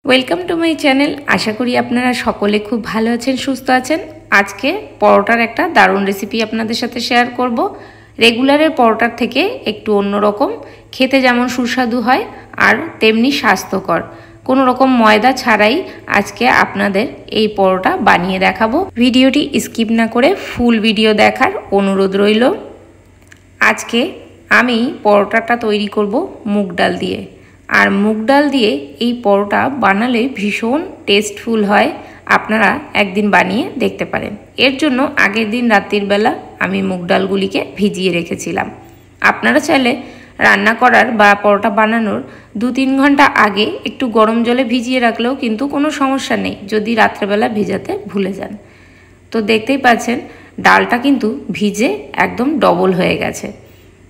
Welcome to my channel. আশা করি আপনারা সকলে খুব ভালো আছেন, সুস্থ আছেন। আজকে পরোটার একটা দারুণ রেসিপি আপনাদের সাথে শেয়ার করব। রেগুলারের পরোটার থেকে একটু অন্যরকম, খেতে যেমন সুস্বাদু হয় আর তেমনি স্বাস্থ্যকর। কোনো রকম ময়দা ছাড়াই আজকে আপনাদের এই পরোটা বানিয়ে দেখাবো। ভিডিওটি স্কিপ না করে ফুল ভিডিও দেখার অনুরোধ রইল। আজকে আমি পরোটাটা তৈরি করব মুগ ডাল দিয়ে। আর মুগ ডাল দিয়ে এই পরোটা বানালে ভীষণ টেস্টফুল হয়। আপনারা একদিন বানিয়ে দেখতে পারেন। এর জন্য আগের দিন রাত্রির বেলা আমি মুগ ডালগুলিকে ভিজিয়ে রেখেছিলাম। আপনারা চাইলে রান্না করার বা পরোটা বানানোর 2-3 ঘন্টা আগে একটু গরম জলে ভিজিয়ে রাখলেও কিন্তু কোনো সমস্যা নেই, যদি রাত্রেবেলা ভিজাতে ভুলে যান। তো দেখতেই পাচ্ছেন ডালটা কিন্তু ভিজে একদম ডবল হয়ে গেছে।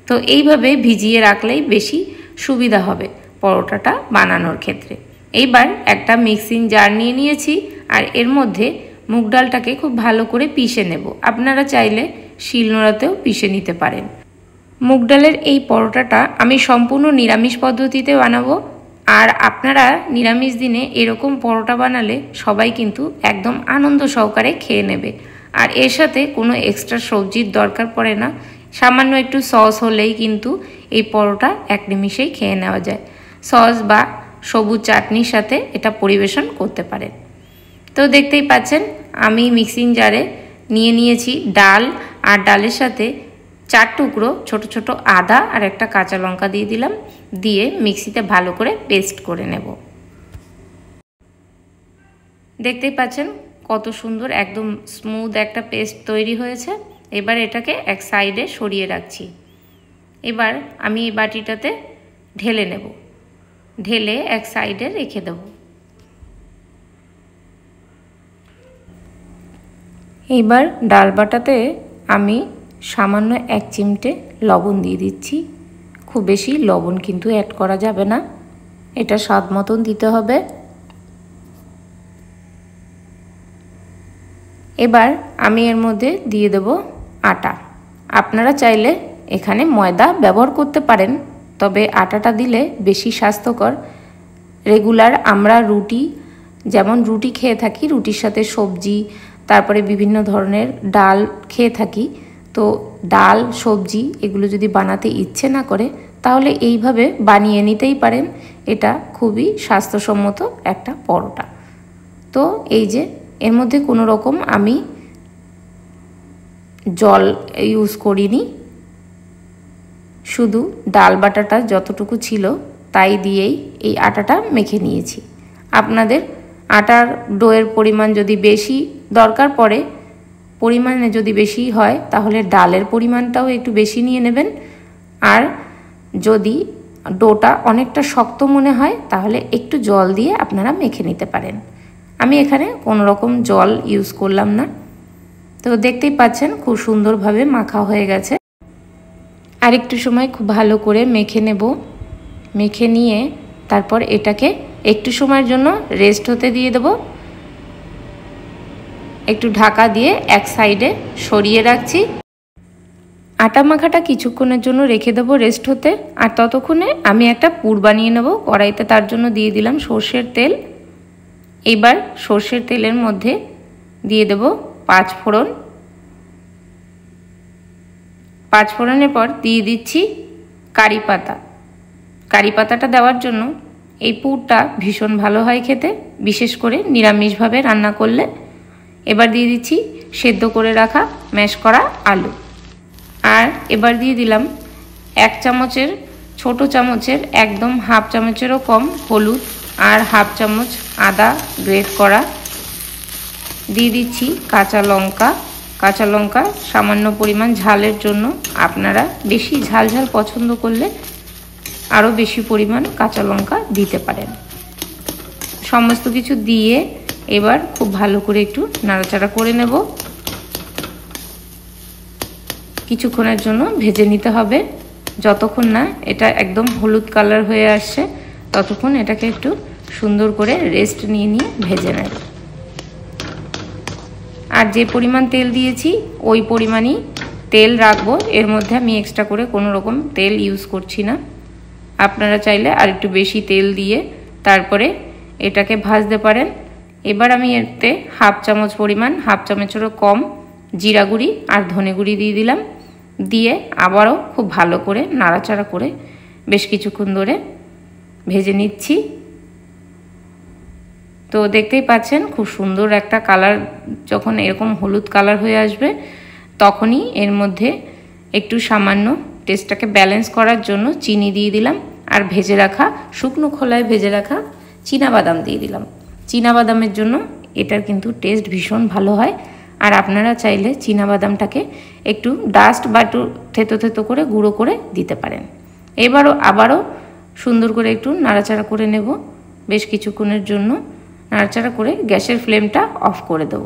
তো এইভাবে ভিজিয়ে রাখলেই বেশি সুবিধা হবে পরোটাটা বানানোর ক্ষেত্রে। এইবার একটা মিক্সিং জার নিয়ে নিয়েছি আর এর মধ্যে মুগ ডালটাকে খুব ভালো করে পিষে নেব। আপনারা চাইলে শিলনোড়াতেও পিষে নিতে পারেন। মুগ ডালের এই পরোটাটা আমি সম্পূর্ণ নিরামিষ পদ্ধতিতে বানাবো। আর আপনারা নিরামিষ দিনে এরকম পরোটা বানালে সবাই কিন্তু একদম আনন্দ সহকারে খেয়ে নেবে। আর এর সাথে কোনো এক্সট্রা সবজির দরকার পড়ে না। সামান্য একটু সস হলেই কিন্তু এই পরোটা এক নিমিষেই খেয়ে নেওয়া যায়। সস বা সবুজ চাটনির সাথে এটা পরিবেশন করতে পারেন। তো দেখতেই পাচ্ছেন আমি মিক্সিং জারে নিয়ে নিয়েছি ডাল, আর ডালের সাথে 4 টুকরো ছোট ছোট আদা আর একটা কাঁচা লঙ্কা দিয়ে দিলাম। দিয়ে মিক্সিতে ভালো করে পেস্ট করে নেব। দেখতেই পাচ্ছেন কত সুন্দর একদম স্মুথ একটা পেস্ট তৈরি হয়েছে। এবার এটাকে এক সাইডে সরিয়ে রাখছি। এবার আমি এই বাটিটাতে ঢেলে নেব, ঢেলে এক সাইডে রেখে দেব। এইবার ডাল বাটাতে আমি সামান্য 1 চিমটে লবণ দিয়ে দিচ্ছি। খুব বেশি লবণ কিন্তু অ্যাড করা যাবে না, এটা স্বাদ মতন দিতে হবে। এবার আমি এর মধ্যে দিয়ে দেব আটা। আপনারা চাইলে এখানে ময়দা ব্যবহার করতে পারেন, তবে আটাটা দিলে বেশি স্বাস্থ্যকর। রেগুলার আমরা যেমন রুটি খেয়ে থাকি, রুটির সাথে সবজি, তারপরে বিভিন্ন ধরনের ডাল খেয়ে থাকি। তো ডাল সবজি এগুলো যদি বানাতে ইচ্ছে না করে তাহলে এইভাবে বানিয়ে নিতেই পারেন। এটা খুবই স্বাস্থ্যসম্মত একটা পরোটা। তো এই যে এর মধ্যে কোনো রকম আমি জল ইউজ করিনি, শুধু ডাল বাটাটা যতটুকু ছিল তাই দিয়েই এই আটাটা মেখে নিয়েছি। আপনাদের আটার ডোয়ের পরিমাণ যদি বেশি দরকার পড়ে, পরিমাণে যদি বেশি হয় তাহলে ডালের পরিমাণটাও একটু বেশি নিয়ে নেবেন। আর যদি ডোটা অনেকটা শক্ত মনে হয় তাহলে একটু জল দিয়ে আপনারা মেখে নিতে পারেন। আমি এখানে কোনো রকম জল ইউজ করলাম না। তো দেখতেই পাচ্ছেন খুব সুন্দরভাবে মাখা হয়ে গেছে। আর একটু সময় খুব ভালো করে মেখে নেব। মেখে নিয়ে তারপর এটাকে একটু সময়ের জন্য রেস্ট হতে দিয়ে দেব। একটু ঢাকা দিয়ে এক সাইডে সরিয়ে রাখছি। আটা মাখাটা কিছুক্ষণের জন্য রেখে দেবো রেস্ট হতে। আর ততক্ষণে আমি একটা পুর বানিয়ে নেব কড়াইতে। তার জন্য দিয়ে দিলাম সর্ষের তেল। এবার সর্ষের তেলের মধ্যে দিয়ে দেব 5 ফোড়ন। 5 ফোড়নের পর দিয়ে দিচ্ছি কারি পাতা। কারি পাতাটা দেওয়ার জন্য এই পুরটা ভীষণ ভালো হয় খেতে, বিশেষ করে নিরামিষভাবে রান্না করলে। এবার দিয়ে দিচ্ছি সেদ্ধ করে রাখা ম্যাশ করা আলু। আর এবার দিয়ে দিলাম 1 চামচের ছোট চামচের একদম হাফ চামচেরও কম হলুদ, আর হাফ চামচ আদা গ্রেট করা। দিয়ে দিচ্ছি কাঁচা লঙ্কা। কাঁচা লঙ্কা সামান্য পরিমাণ ঝালের জন্য, আপনারা বেশি ঝাল পছন্দ করলে আরও বেশি পরিমাণ কাঁচা লঙ্কা দিতে পারেন। সমস্ত কিছু দিয়ে এবার খুব ভালো করে একটু নাড়াচাড়া করে নেব। কিছুক্ষণের জন্য ভেজে নিতে হবে। যতক্ষণ না এটা একদম হলুদ কালার হয়ে আসছে ততক্ষণ এটাকে একটু সুন্দর করে রেস্ট নিয়ে ভেজে নেব। আর যে পরিমাণ তেল দিয়েছি ওই পরিমাণই তেল রাখবো। এর মধ্যে আমি এক্সট্রা করে কোনো রকম তেল ইউজ করছি না। আপনারা চাইলে আর একটু বেশি তেল দিয়ে তারপরে এটাকে ভাজতে পারেন। এবার আমি এতে হাফ চামচ পরিমাণ, হাফ চামচেরও কম জিরা গুঁড়ি আর ধনে গুঁড়ি দিয়ে দিলাম। দিয়ে আবারও খুব ভালো করে নাড়াচাড়া করে বেশ কিছুক্ষণ ধরে ভেজে নিচ্ছি। তো দেখতেই পাচ্ছেন খুব সুন্দর একটা কালার, যখন এরকম হলুদ কালার হয়ে আসবে তখনই এর মধ্যে একটু সামান্য টেস্টটাকে ব্যালেন্স করার জন্য চিনি দিয়ে দিলাম আর ভেজে রাখা, শুকনো খোলায় ভেজে রাখা চীনাবাদাম দিয়ে দিলাম। চীনাবাদামের জন্য এটার কিন্তু টেস্ট ভীষণ ভালো হয়। আর আপনারা চাইলে চীনাবাদামটাকে একটু ডাস্ট বা একটু থেতো থেতো করে গুঁড়ো করে দিতে পারেন। আবারও সুন্দর করে একটু নাড়াচাড়া করে নেব। বেশ কিছুক্ষণের জন্য নাড়াচাড়া করে গ্যাসের ফ্লেমটা অফ করে দেব।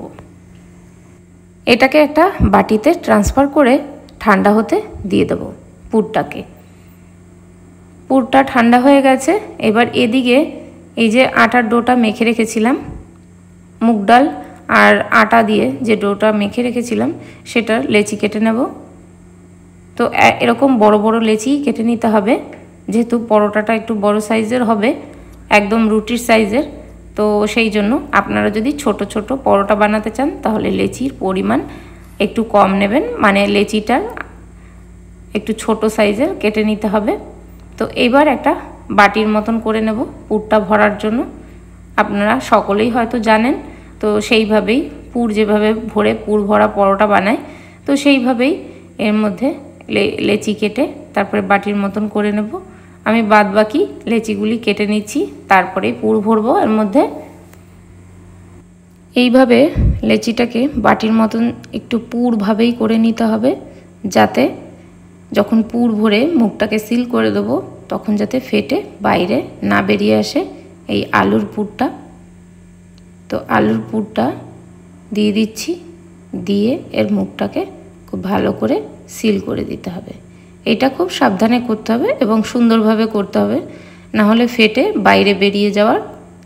এটাকে একটা বাটিতে ট্রান্সফার করে ঠান্ডা হতে দিয়ে দেব পুরটাকে। পুরটা ঠান্ডা হয়ে গেছে। এবার এদিকে এই যে আটার ডোটা মেখে রেখেছিলাম, মুগ ডাল আর আটা দিয়ে যে ডোটা মেখে রেখেছিলাম সেটার লেচি কেটে নেব। তো এরকম বড় বড় লেচি কেটে নিতে হবে, যেহেতু পরোটাটা একটু বড় সাইজের হবে, একদম রুটির সাইজের। তো সেই জন্য আপনারা যদি ছোট ছোট পরোটা বানাতে চান তাহলে লেচির পরিমাণ একটু কম নেবেন, মানে লেচিটা একটু ছোট সাইজের কেটে নিতে হবে। তো এবার একটা বাটির মতন করে নেব পুরটা ভরার জন্য। আপনারা সকলেই হয়তো জানেন, তো সেইভাবেই পুর যেভাবে ভরে পুর ভরা পরোটা বানায়, তো সেইভাবেই এর মধ্যে লেচি কেটে তারপরে বাটির মতন করে নেব। আমি বাদ বাকি লেচিগুলি কেটে নিচ্ছি, তারপরে পুর ভরবো এর মধ্যে। এইভাবে লেচিটাকে বাটির মতন একটু পুরভাবেই করে নিতে হবে, যাতে যখন পুর ভরে মুখটাকে সিল করে দেবো তখন যাতে ফেটে বাইরে না বেরিয়ে আসে এই আলুর পুরটা। তো আলুর পুরটা দিয়ে দিচ্ছি, দিয়ে এর মুখটাকে খুব ভালো করে সিল করে দিতে হবে। এটা খুব সাবধানে করতে হবে এবং সুন্দরভাবে করতে হবে, না হলে ফেটে বাইরে বেরিয়ে যাওয়ার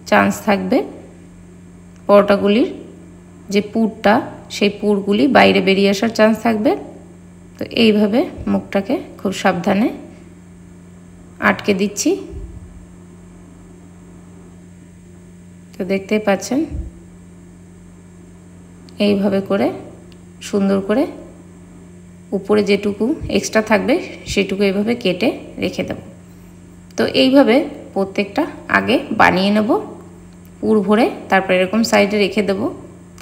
চান্স থাকবে। পরোটাগুলির যে পুরটা, সেই পুরগুলি বাইরে বেরিয়ে আসার চান্স থাকবে। তো এইভাবে মুখটাকে খুব সাবধানে আটকে দিচ্ছি। তো দেখতেই পাচ্ছেন এইভাবে করে সুন্দর করে উপরে যেটুকু এক্সট্রা থাকবে সেটুকু এইভাবে কেটে রেখে দেব। তো এইভাবে প্রত্যেকটা আগে বানিয়ে নেব পুর ভরে, তারপরে এরকম সাইডে রেখে দেব,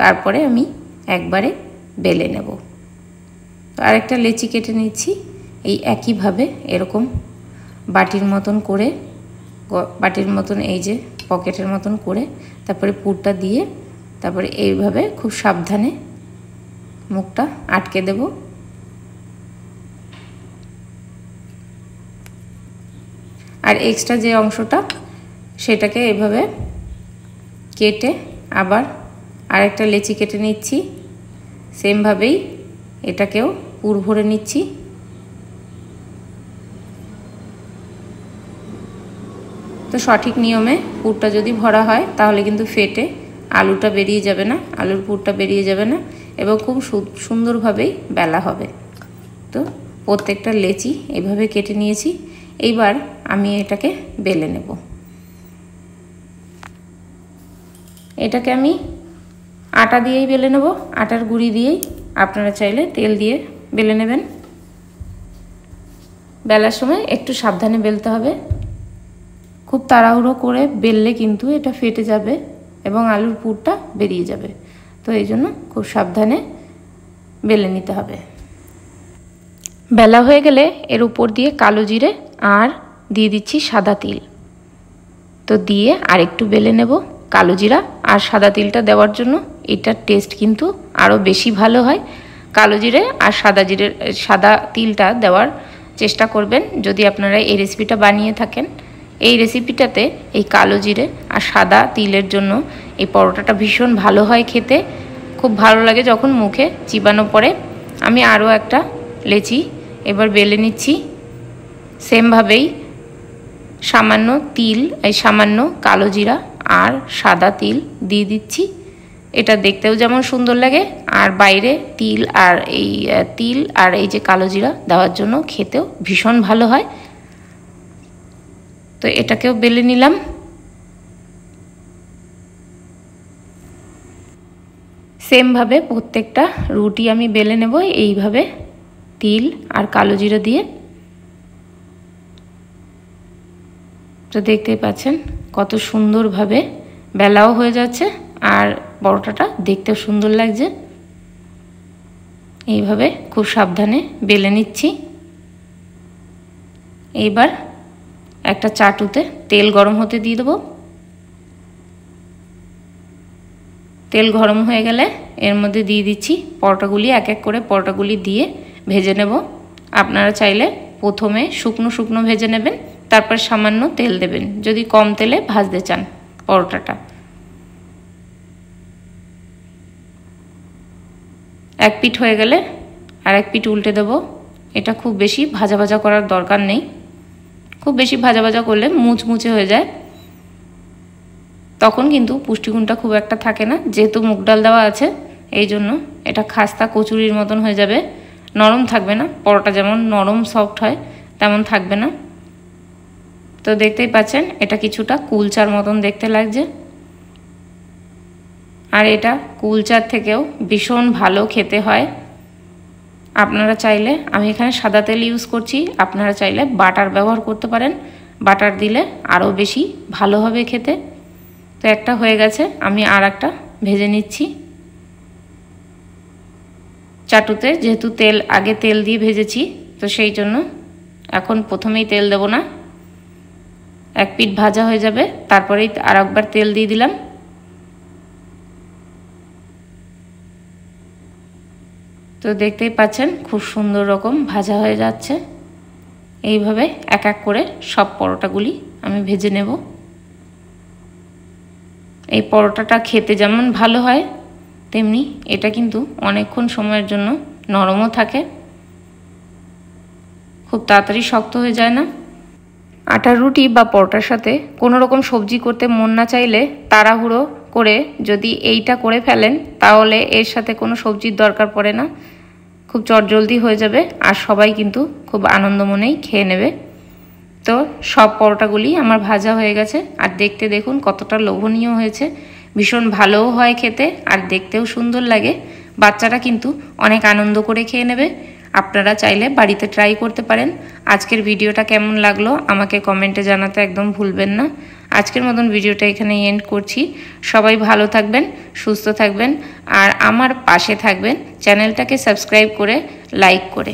তারপরে আমি একবারে বেলে নেব। তো আরেকটা লেচি কেটে নিচ্ছি এই একইভাবে, এরকম বাটির মতন করে, বাটির মতন এই যে পকেটের মতন করে তারপরে পুরটা দিয়ে তারপরে এইভাবে খুব সাবধানে মুখটা আটকে দেব। আর এক্সট্রা যে অংশটা সেটাকে এইভাবে কেটে আবার আরেকটা লেচি কেটে নিচ্ছি, সেমভাবেই এটাকেও পুর ভরে নিচ্ছি। তো সঠিক নিয়মে পুরটা যদি ভরা হয় তাহলে কিন্তু ফেটে আলুটা বেরিয়ে যাবে না, আলুর পুরটা বেরিয়ে যাবে না এবং খুব সুন্দরভাবেই বেলা হবে। তো প্রত্যেকটা লেচি এইভাবে কেটে নিয়েছি। এইবার আমি এটাকে বেলে নেব। এটাকে আমি আটা দিয়েই বেলে নেব, আটার গুঁড়ি দিয়েই। আপনারা চাইলে তেল দিয়ে বেলে নেবেন। বেলার সময় একটু সাবধানে বেলতে হবে, খুব তাড়াহুড়ো করে বেললে কিন্তু এটা ফেটে যাবে এবং আলুর পুরটা বেরিয়ে যাবে। তো এই জন্য খুব সাবধানে বেলে নিতে হবে। বেলা হয়ে গেলে এর উপর দিয়ে কালো জিরে আর দিয়ে দিচ্ছি সাদা তিল। তো দিয়ে আর একটু বেলে নেব। কালো জিরা আর সাদা তিলটা দেওয়ার জন্য এটার টেস্ট কিন্তু আরও বেশি ভালো হয়। কালো জিরে আর সাদা তিলটা দেওয়ার চেষ্টা করবেন যদি আপনারা এই রেসিপিটা বানিয়ে থাকেন। এই রেসিপিটাতে এই কালো জিরে আর সাদা তিলের জন্য এই পরোটাটা ভীষণ ভালো হয় খেতে, খুব ভালো লাগে যখন মুখে চিবানো পড়ে। আমি আরও একটা লেচি এবার বেলে নিচ্ছি। সেমভাবেই সামান্য তিল, এই সামান্য কালো জিরা আর সাদা তিল দিয়ে দিচ্ছি। এটা দেখতেও যেমন সুন্দর লাগে আর বাইরে তিল আর এই যে কালো জিরা দেওয়ার জন্য খেতেও ভীষণ ভালো হয়। তো এটাকেও বেলে নিলাম। সেম ভাবে প্রত্যেকটা রুটি আমি বেলে নেব এইভাবে তিল আর কালো জিরা দিয়ে। তো দেখতেই পাচ্ছেন কত সুন্দরভাবে বেলাও হয়ে যাচ্ছে আর পরোটাটা দেখতেও সুন্দর লাগছে। এইভাবে খুব সাবধানে বেলে নিচ্ছি। এইবার একটা চাটুতে তেল গরম হতে দিয়ে দেবো। তেল গরম হয়ে গেলে এর মধ্যে দিয়ে দিচ্ছি পরোটাগুলি। এক এক করে পরোটাগুলি দিয়ে ভেজে নেব। আপনারা চাইলে প্রথমে শুকনো শুকনো ভেজে নেবেন, তারপর সামান্য তেল দেবেন যদি কম তেলে ভাজতে চান পরোটাটা। এক পিঠ হয়ে গেলে আর এক পিঠ উল্টে দেব। এটা খুব বেশি ভাজা ভাজা করার দরকার নেই, খুব বেশি ভাজা ভাজা করলে মুচমুচে হয়ে যায়, তখন কিন্তু পুষ্টিগুণটা খুব একটা থাকে না। যেহেতু মুগ ডাল দেওয়া আছে এই জন্য এটা খাস্তা কচুরির মতন হয়ে যাবে, নরম থাকবে না। পরোটা যেমন নরম সফট হয় তেমন থাকবে না। তো দেখতেই পাচ্ছেন এটা কিছুটা কুলচার মতন দেখতে লাগছে। আর এটা কুলচার থেকেও ভীষণ ভালো খেতে হয়। আপনারা চাইলে, আমি এখানে সাদা তেল ইউজ করছি, আপনারা চাইলে বাটার ব্যবহার করতে পারেন। বাটার দিলে আরও বেশি ভালো হবে খেতে। তো একটা হয়ে গেছে, আমি আর একটা ভেজে নিচ্ছি চাটুতে। যেহেতু আগে তেল দিয়ে ভেজেছি তো সেই জন্য এখন প্রথমেই তেল দেব না। এক পিঠ ভাজা হয়ে যাবে তারপরেই আর একবার তেল দিয়ে দিলাম। তো দেখতেই পাচ্ছেন খুব সুন্দর রকম ভাজা হয়ে যাচ্ছে। এইভাবে এক এক করে সব পরোটাগুলি আমি ভেজে নেব। এই পরোটাটা খেতে যেমন ভালো হয় তেমনি এটা কিন্তু অনেকক্ষণ সময়ের জন্য নরমও থাকে, খুব তাড়াতাড়ি শক্ত হয়ে যায় না। আটার রুটি বা পরোটার সাথে কোনো রকম সবজি করতে মন না চাইলে তাড়াহুড়ো করে যদি এইটা করে ফেলেন তাহলে এর সাথে কোনো সবজির দরকার পড়ে না, খুব চটজলদি হয়ে যাবে আর সবাই কিন্তু খুব আনন্দ মনেই খেয়ে নেবে। তো সব পরোটাগুলি আমার ভাজা হয়ে গেছে আর দেখতে দেখুন কতটা লোভনীয় হয়েছে, ভীষণ ভালোও হয় খেতে আর দেখতেও সুন্দর লাগে। বাচ্চারা কিন্তু অনেক আনন্দ করে খেয়ে নেবে। আপনারা চাইলে বাড়িতে ট্রাই করতে পারেন। আজকের ভিডিওটা কেমন লাগলো আমাকে কমেন্টে জানাতে একদম ভুলবেন না। আজকের মতন ভিডিওটা এখানেই এন্ড করছি। সবাই ভালো থাকবেন, সুস্থ থাকবেন আর আমার পাশে থাকবেন চ্যানেলটাকে সাবস্ক্রাইব করে লাইক করে।